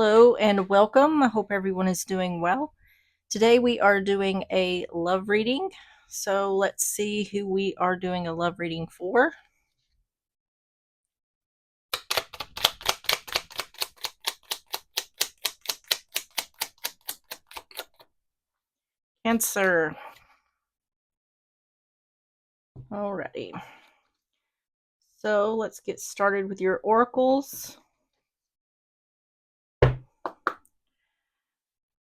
Hello and welcome. I hope everyone is doing well. Today we are doing a love reading. So let's see who we are doing a love reading for. Cancer. Alrighty. So let's get started with your oracles.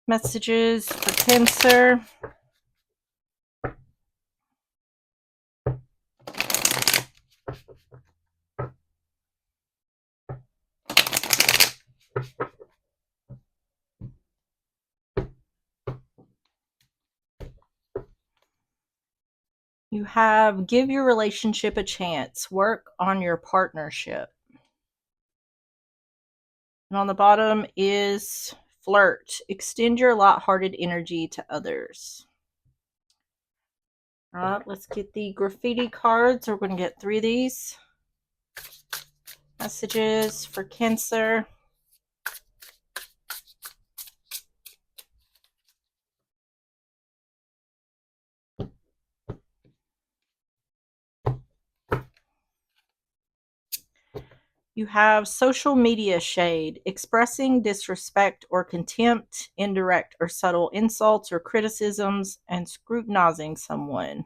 Messages for Cancer. You have give your relationship a chance. Work on your partnership. And on the bottom is flirt. Extend your light-hearted energy to others. All right, let's get the graffiti cards. We're going to get 3 of these. Messages for Cancer. You have social media shade, expressing disrespect or contempt, indirect or subtle insults or criticisms, and scrutinizing someone.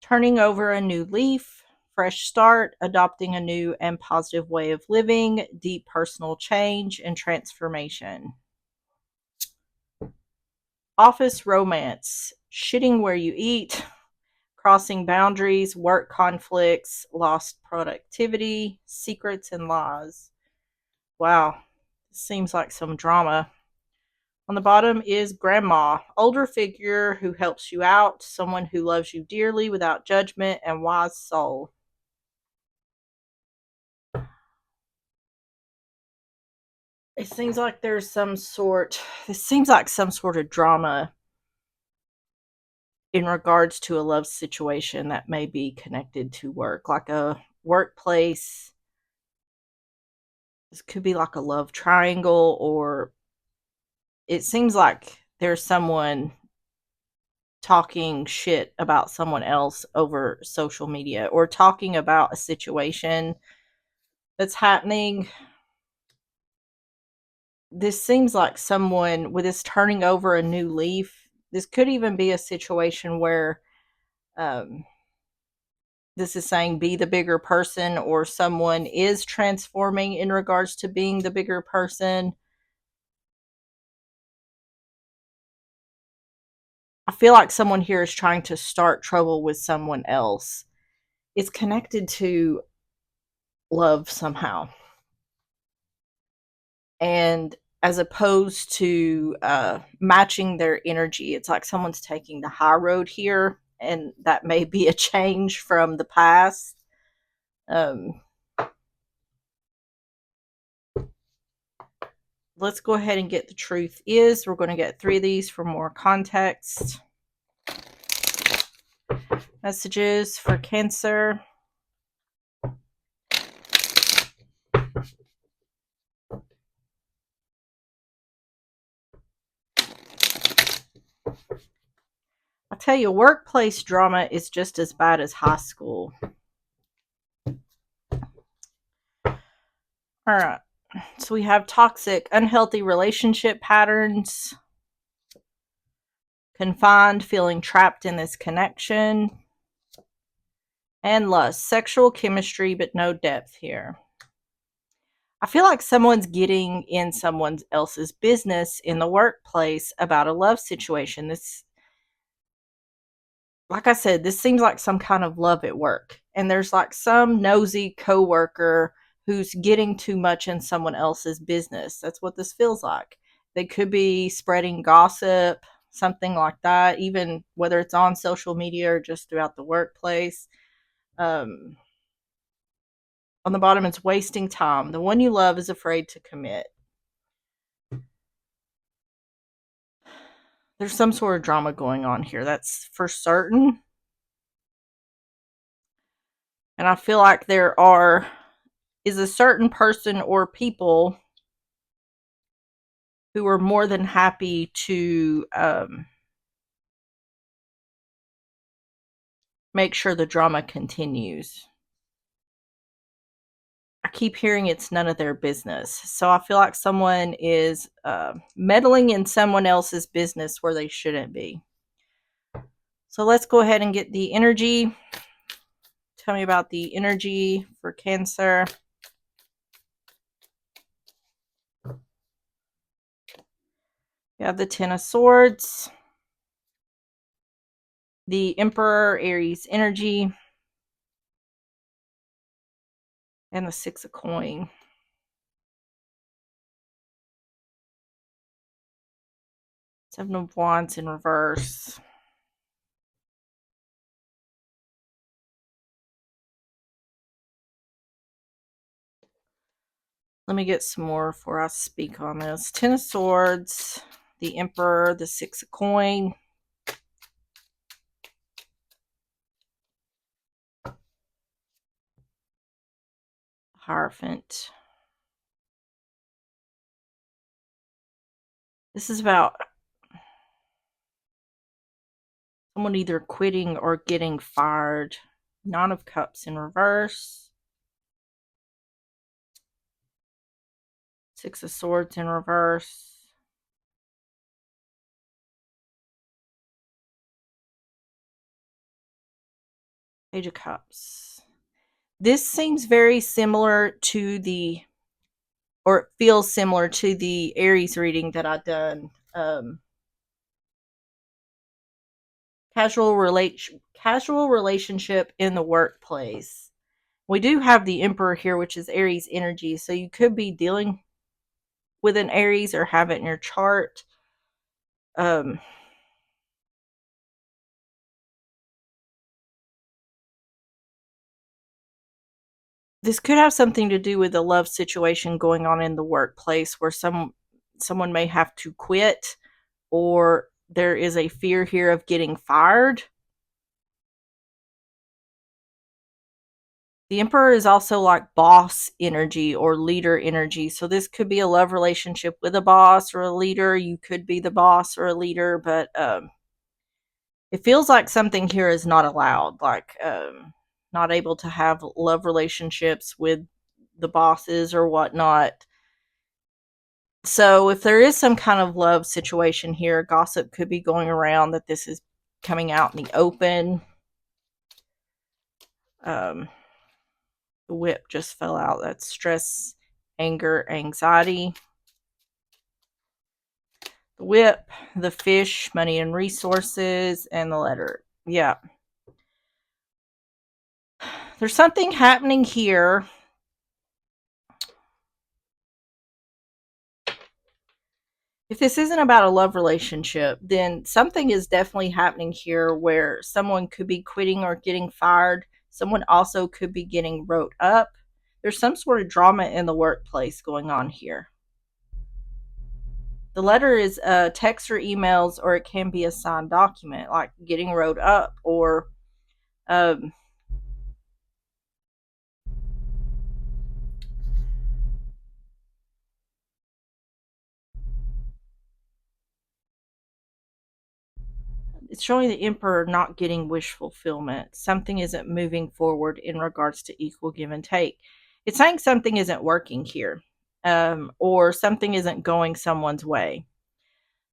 Turning over a new leaf, fresh start, adopting a new and positive way of living, deep personal change and transformation. Office romance, shitting where you eat, crossing boundaries, work conflicts, lost productivity, secrets and lies. Wow, this seems like some drama. On the bottom is grandma, older figure who helps you out, someone who loves you dearly without judgment, and wise soul. It seems like there's this seems like some sort of drama in regards to a love situation that may be connected to work, like a workplace. This could be like a love triangle, or it seems like there's someone talking shit about someone else over social media or talking about a situation that's happening. This seems like someone with this turning over a new leaf. This could even be a situation where um, this is saying be the bigger person, or someone is transforming in regards to being the bigger person. I feel like someone here is trying to start trouble with someone else. It's connected to love somehow. And as opposed to matching their energy, it's like someone's taking the high road here, and that may be a change from the past. Um, let's go ahead and get the truth is. We're going to get 3 of these for more context. Messages for Cancer. I tell you, workplace drama is just as bad as high school. All right. So we have toxic, unhealthy relationship patterns, confined, feeling trapped in this connection, and lust, sexual chemistry, but no depth here. I feel like someone's getting in someone else's business in the workplace about a love situation. This, like I said, this seems like some kind of love at work. And there's like some nosy coworker who's getting too much in someone else's business. That's what this feels like. They could be spreading gossip, something like that, even whether it's on social media or just throughout the workplace. Um, on the bottom, it's wasting time. The one you love is afraid to commit. There's some sort of drama going on here. That's for certain. And I feel like there are is a certain person or people who are more than happy to make sure the drama continues. I keep hearing it's none of their business. So I feel like someone is meddling in someone else's business where they shouldn't be. So let's go ahead and get the energy. Tell me about the energy for Cancer. You have the Ten of Swords, the Emperor, Aries energy, and the Six of Coin. Seven of Wands in reverse. Let me get some more before I speak on this. Ten of Swords, the Emperor, the Six of Coin, Hierophant. This is about someone either quitting or getting fired. Nine of Cups in reverse. Six of Swords in reverse. Page of Cups. This seems very similar to the, or it feels similar to the Aries reading that I've done. Casual relationship in the workplace. We do have the Emperor here, which is Aries energy. So you could be dealing with an Aries or have it in your chart. This could have something to do with a love situation going on in the workplace where someone may have to quit, or there is a fear here of getting fired. The Emperor is also like boss energy or leader energy. So this could be a love relationship with a boss or a leader. You could be the boss or a leader, but it feels like something here is not allowed. Like not able to have love relationships with the bosses or whatnot. So if there is some kind of love situation here, gossip could be going around that this is coming out in the open. The Whip just fell out. That's stress, anger, anxiety. The Whip, the Fish, money and resources, and the Letter. Yeah. There's something happening here. If this isn't about a love relationship, then something is definitely happening here where someone could be quitting or getting fired. Someone also could be getting wrote up. There's some sort of drama in the workplace going on here. The letter is text or emails, or it can be a signed document, like getting wrote up, or um, it's showing the Emperor not getting wish fulfillment. Something isn't moving forward in regards to equal give and take. It's saying something isn't working here, or something isn't going someone's way.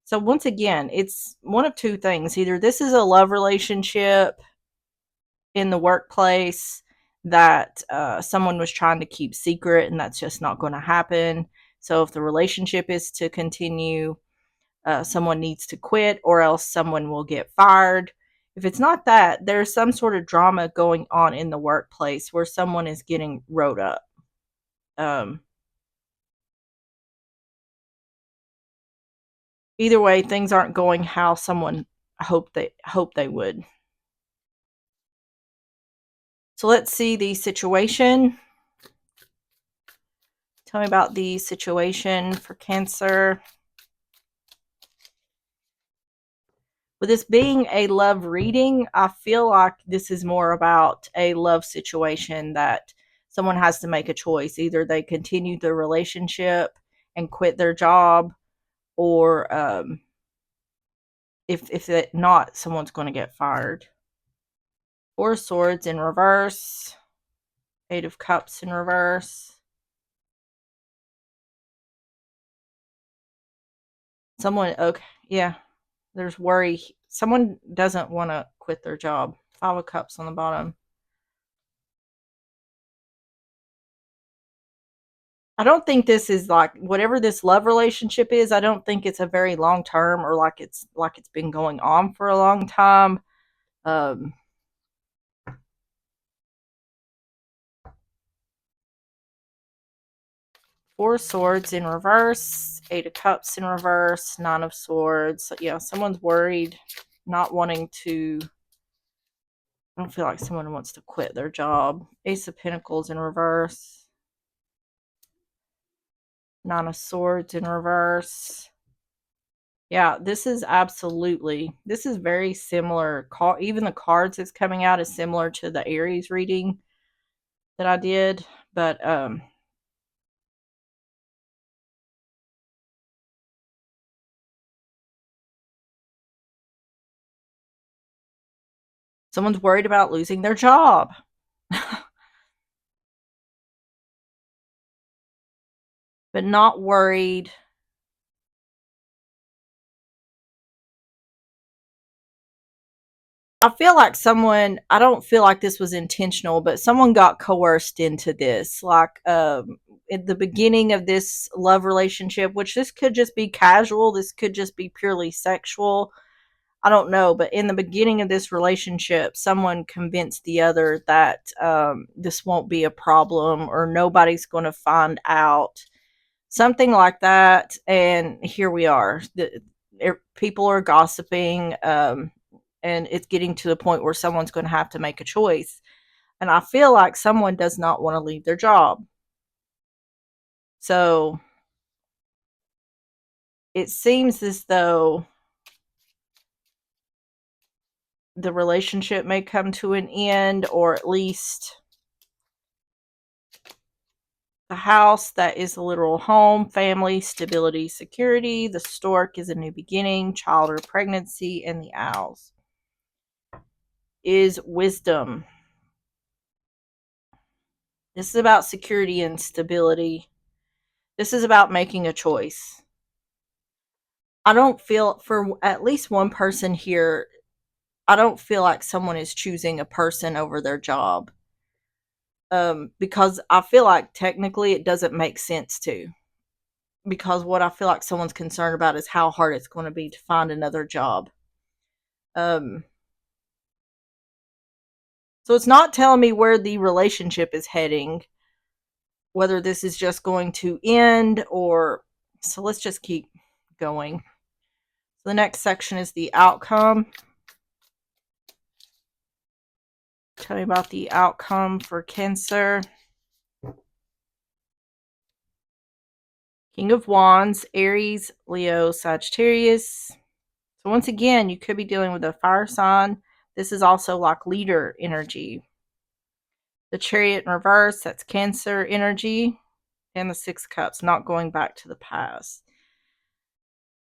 So once again, it's one of two things. Either this is a love relationship in the workplace that someone was trying to keep secret, and that's just not going to happen. So if the relationship is to continue, someone needs to quit, or else someone will get fired. If it's not that, there's some sort of drama going on in the workplace where someone is getting wrote up. Um, Either way, things aren't going how someone hope they would. So let's see the situation. Tell me about the situation for Cancer. With this being a love reading, I feel like this is more about a love situation that someone has to make a choice. Either they continue the relationship and quit their job, or if it not, someone's going to get fired. Four of Swords in reverse. Eight of Cups in reverse. Someone, okay, yeah, there's worry. Someone doesn't want to quit their job. Five of Cups on the bottom. I don't think this is like whatever this love relationship is. I don't think it's a very long term, or like it's been going on for a long time. Um, Four of Swords in reverse, Eight of Cups in reverse, Nine of Swords. So, yeah, someone's worried, not wanting to. I don't feel like someone wants to quit their job. Ace of Pentacles in reverse, Nine of Swords in reverse. Yeah, this is very similar. Even the cards that's coming out is similar to the Aries reading that I did, but someone's worried about losing their job. But not worried. I don't feel like this was intentional, but someone got coerced into this. Like at the beginning of this love relationship, which this could just be casual, this could just be purely sexual. I don't know, but in the beginning of this relationship, someone convinced the other that this won't be a problem, or nobody's going to find out, something like that. And here we are. People are gossiping, and it's getting to the point where someone's going to have to make a choice. And I feel like someone does not want to leave their job. So it seems as though the relationship may come to an end, or at least the house, that is a literal home, family, stability, security. The stork is a new beginning, child or pregnancy, and the owls is wisdom. This is about security and stability. This is about making a choice. I don't feel, for at least one person here, I don't feel like someone is choosing a person over their job. Because I feel like technically it doesn't make sense to. Because what I feel like someone's concerned about is how hard it's going to be to find another job. Um, so it's not telling me where the relationship is heading, whether this is just going to end, or. So let's just keep going. The next section is the outcome. Tell me about the outcome for Cancer. King of Wands, Aries, Leo, Sagittarius. So once again, you could be dealing with a fire sign. This is also like leader energy. The Chariot in reverse, that's Cancer energy. And the Six of Cups, not going back to the past.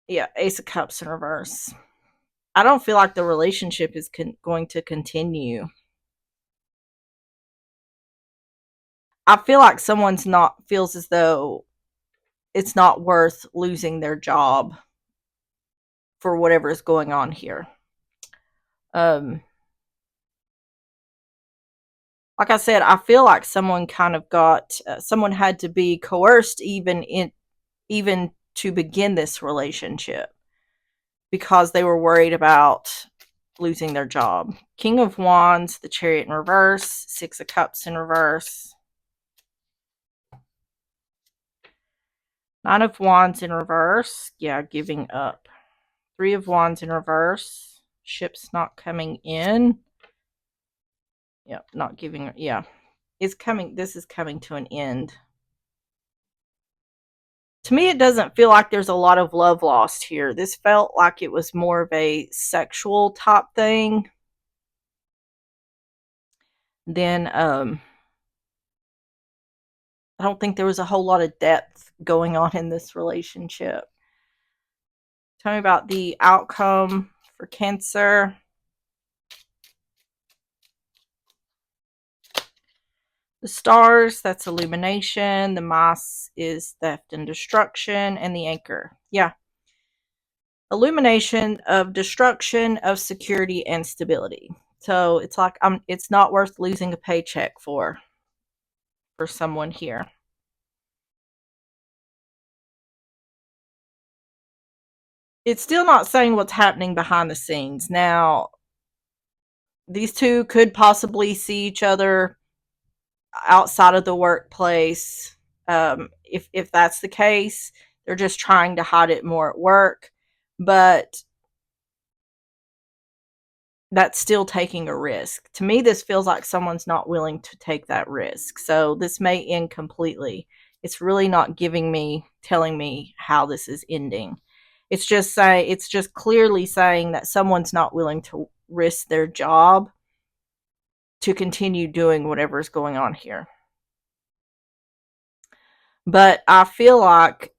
Yeah, Ace of Cups in reverse. I don't feel like the relationship is going to continue. I feel like someone's not feels as though it's not worth losing their job for whatever is going on here. Like I said, I feel like someone kind of got someone had to be coerced even to begin this relationship, because they were worried about losing their job. King of Wands, the Chariot in reverse, Six of Cups in reverse, Nine of Wands in reverse, yeah, giving up. Three of Wands in reverse, ships not coming in. Yeah, not giving, yeah. It's coming, this is coming to an end. To me, it doesn't feel like there's a lot of love lost here. This felt like it was more of a sexual type thing than I don't think there was a whole lot of depth going on in this relationship. Tell me about the outcome for Cancer. The stars, that's illumination. The moss is theft and destruction. And the anchor. Yeah. Illumination of destruction of security and stability. So it's like it's not worth losing a paycheck for someone here. It's still not saying what's happening behind the scenes. Now, these two could possibly see each other outside of the workplace. If that's the case, they're just trying to hide it more at work. But that's still taking a risk. To me, this feels like someone's not willing to take that risk. So this may end completely. It's really not telling me how this is ending. It's just clearly saying that someone's not willing to risk their job to continue doing whatever's going on here. But I feel like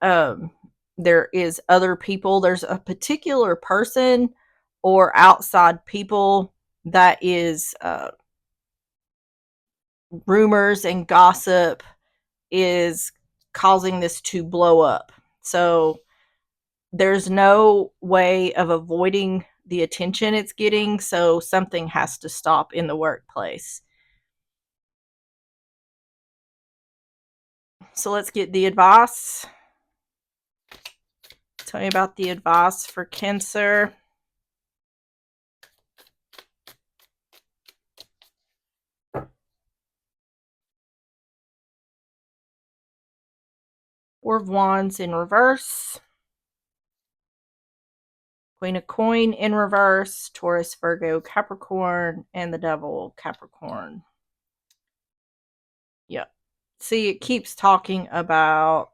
there is other people. There's a particular person or outside people that is rumors and gossip is causing this to blow up. So there's no way of avoiding the attention it's getting. So something has to stop in the workplace. So let's get the advice. Tell me about the advice for Cancer. Four of Wands in reverse. Queen of Coin in reverse. Taurus, Virgo, Capricorn, and the Devil, Capricorn. Yep. See, it keeps talking about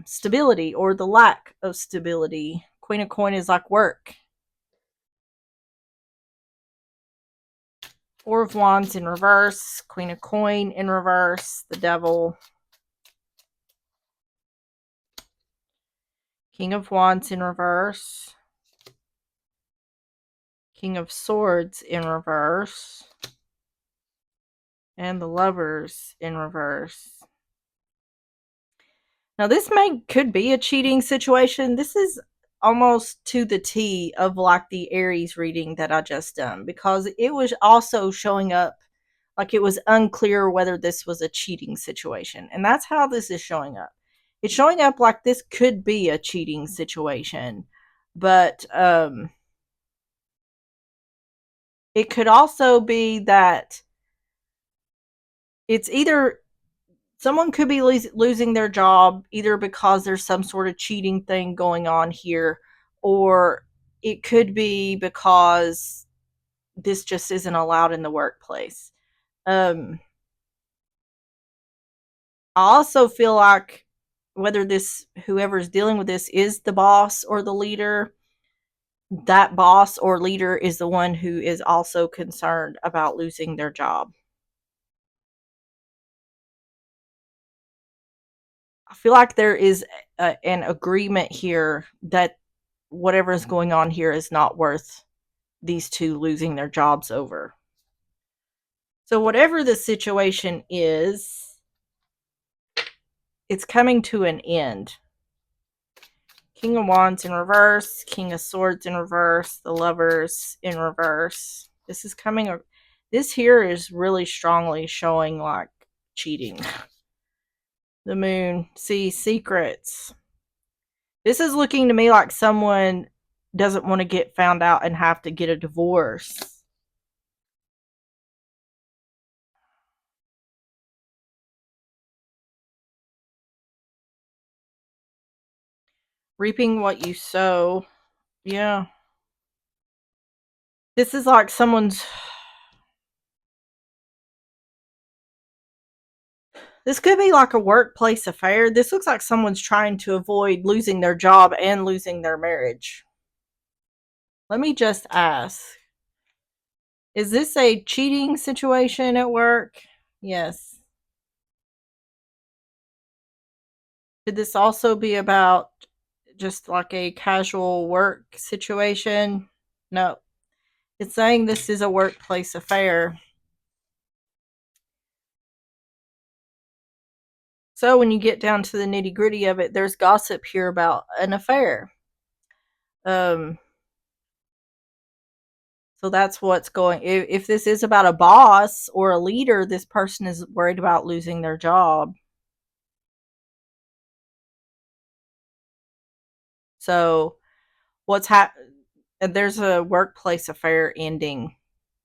stability or the lack of stability. Queen of Coin is like work. Four of Wands in reverse. Queen of Coin in reverse. The Devil. King of Wands in reverse. King of Swords in reverse. And the Lovers in reverse. Now this could be a cheating situation. This is almost to the T of like the Aries reading that I just done, because it was also showing up like it was unclear whether this was a cheating situation. And that's how this is showing up. It's showing up like this could be a cheating situation, but it could also be that it's either someone could be losing their job either because there's some sort of cheating thing going on here, or it could be because this just isn't allowed in the workplace. I also feel like whether whoever's dealing with this is the boss or the leader, that boss or leader is the one who is also concerned about losing their job. I feel like there is an agreement here that whatever is going on here is not worth these two losing their jobs over. So whatever the situation is, it's coming to an end. King of Wands in reverse, King of Swords in reverse, the Lovers in reverse. This here is really strongly showing like cheating. The Moon, see, secrets. This is looking to me like someone doesn't want to get found out and have to get a divorce. Reaping what you sow. Yeah. This is like someone's. This could be like a workplace affair. This looks like someone's trying to avoid losing their job and losing their marriage. Let me just ask, is this a cheating situation at work? Yes. Could this also be about just like a casual work situation? No. It's saying this is a workplace affair. So when you get down to the nitty gritty of it, there's gossip here about an affair. Um, so that's what's going. If this is about a boss or a leader, this person is worried about losing their job. So what's happened? There's a workplace affair ending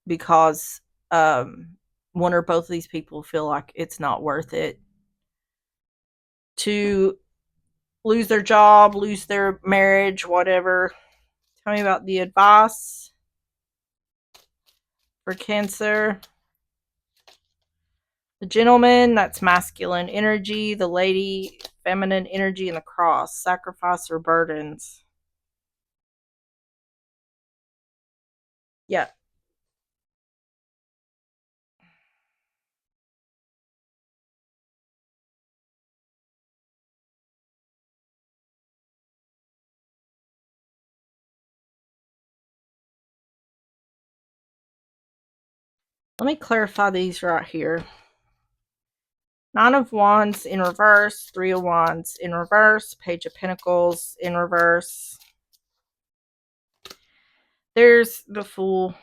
because one or both of these people feel like it's not worth it to lose their job, lose their marriage, whatever. Tell me about the advice for Cancer. The gentleman, that's masculine energy. The lady, feminine energy. And the cross, sacrifice or burdens. Yeah. Let me clarify these right here. Nine of Wands in reverse, Three of Wands in reverse, Page of Pentacles in reverse. There's the Fool,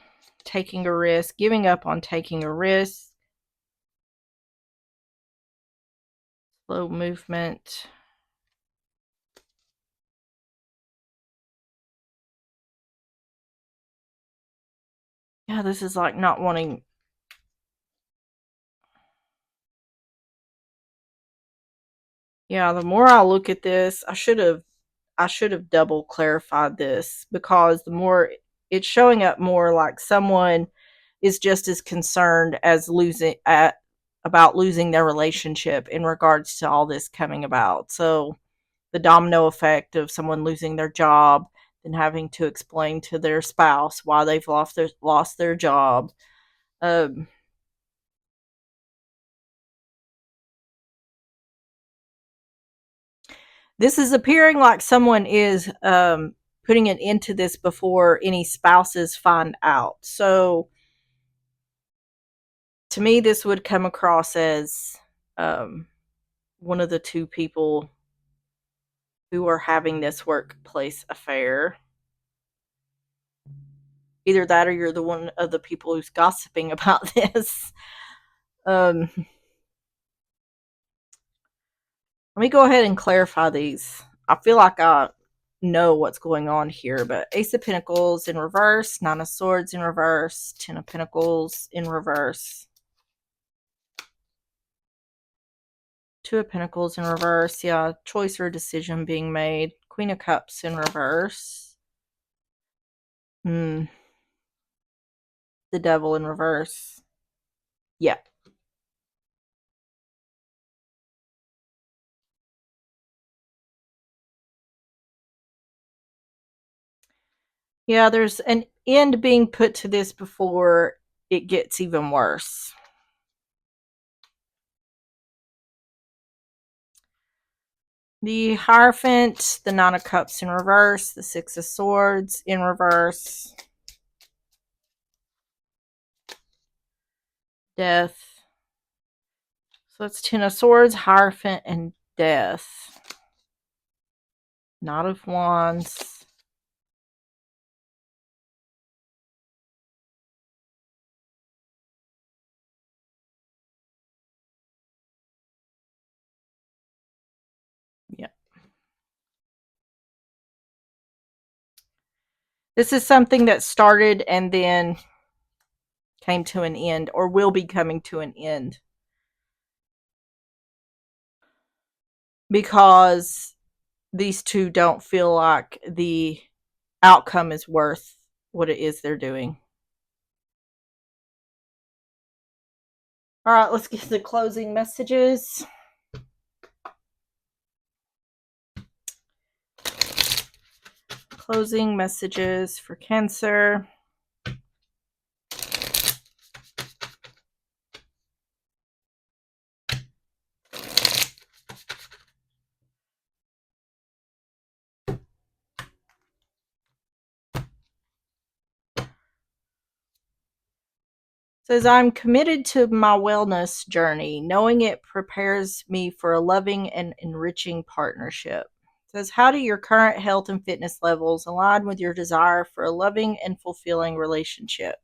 taking a risk, giving up on taking a risk. Slow movement. Yeah, this is like not wanting. Yeah, the more I look at this, I should have double clarified this, because the more it's showing up more like someone is just as concerned as losing at about losing their relationship in regards to all this coming about. So the domino effect of someone losing their job and having to explain to their spouse why they've lost their job. Um, this is appearing like someone is putting an end to this before any spouses find out. So to me, this would come across as um, one of the two people who are having this workplace affair. Either that or you're the one of the people who's gossiping about this. Um, let me go ahead and clarify these. I feel like I know what's going on here, but Ace of Pentacles in reverse, Nine of Swords in reverse, Ten of Pentacles in reverse, Two of Pentacles in reverse. Yeah, choice or decision being made. Queen of Cups in reverse. The Devil in reverse. Yeah. Yeah, there's an end being put to this before it gets even worse. The Hierophant, the Nine of Cups in reverse, the Six of Swords in reverse, Death. So that's Ten of Swords, Hierophant, and Death. Knight of Wands. Yeah. This is something that started and then came to an end, or will be coming to an end. Because these two don't feel like the outcome is worth what it is they're doing. All right, let's get to the closing messages. Closing messages for Cancer. Says, I'm committed to my wellness journey, knowing it prepares me for a loving and enriching partnership. Says, how do your current health and fitness levels align with your desire for a loving and fulfilling relationship?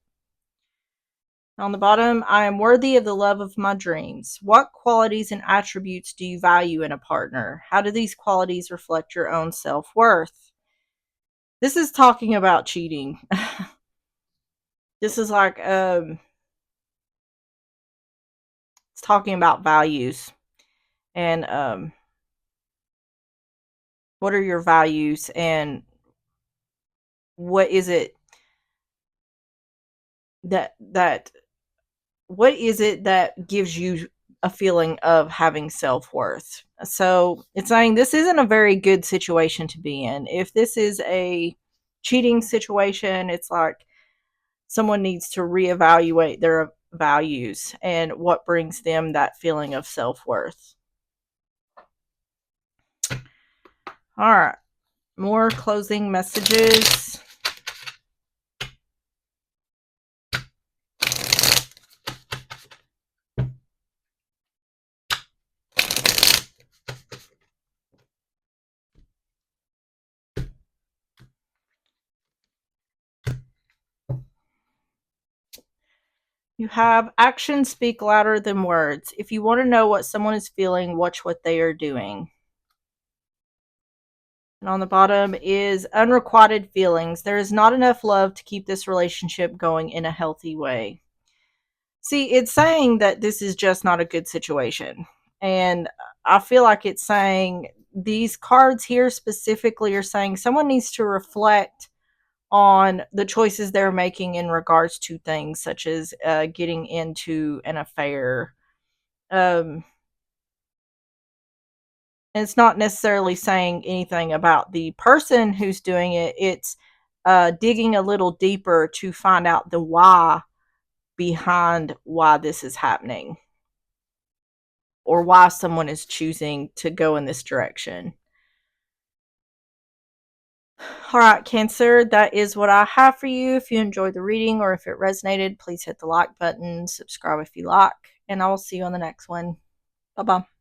On the bottom, I am worthy of the love of my dreams. What qualities and attributes do you value in a partner? How do these qualities reflect your own self worth? This is talking about cheating. This is like it's talking about values and what are your values and what is it that what is it that gives you a feeling of having self-worth? So it's saying this isn't a very good situation to be in. If this is a cheating situation, it's like someone needs to reevaluate their values and what brings them that feeling of self-worth. All right, more closing messages. You have actions speak louder than words. If you want to know what someone is feeling, watch what they are doing. And on the bottom is unrequited feelings. There is not enough love to keep this relationship going in a healthy way. See, it's saying that this is just not a good situation. And I feel like it's saying these cards here specifically are saying someone needs to reflect on the choices they're making in regards to things such as getting into an affair. Um, and it's not necessarily saying anything about the person who's doing it. It's digging a little deeper to find out the why behind why this is happening or why someone is choosing to go in this direction. All right, Cancer, that is what I have for you. If you enjoyed the reading or if it resonated, please hit the like button, subscribe if you like, and I will see you on the next one. Bye bye.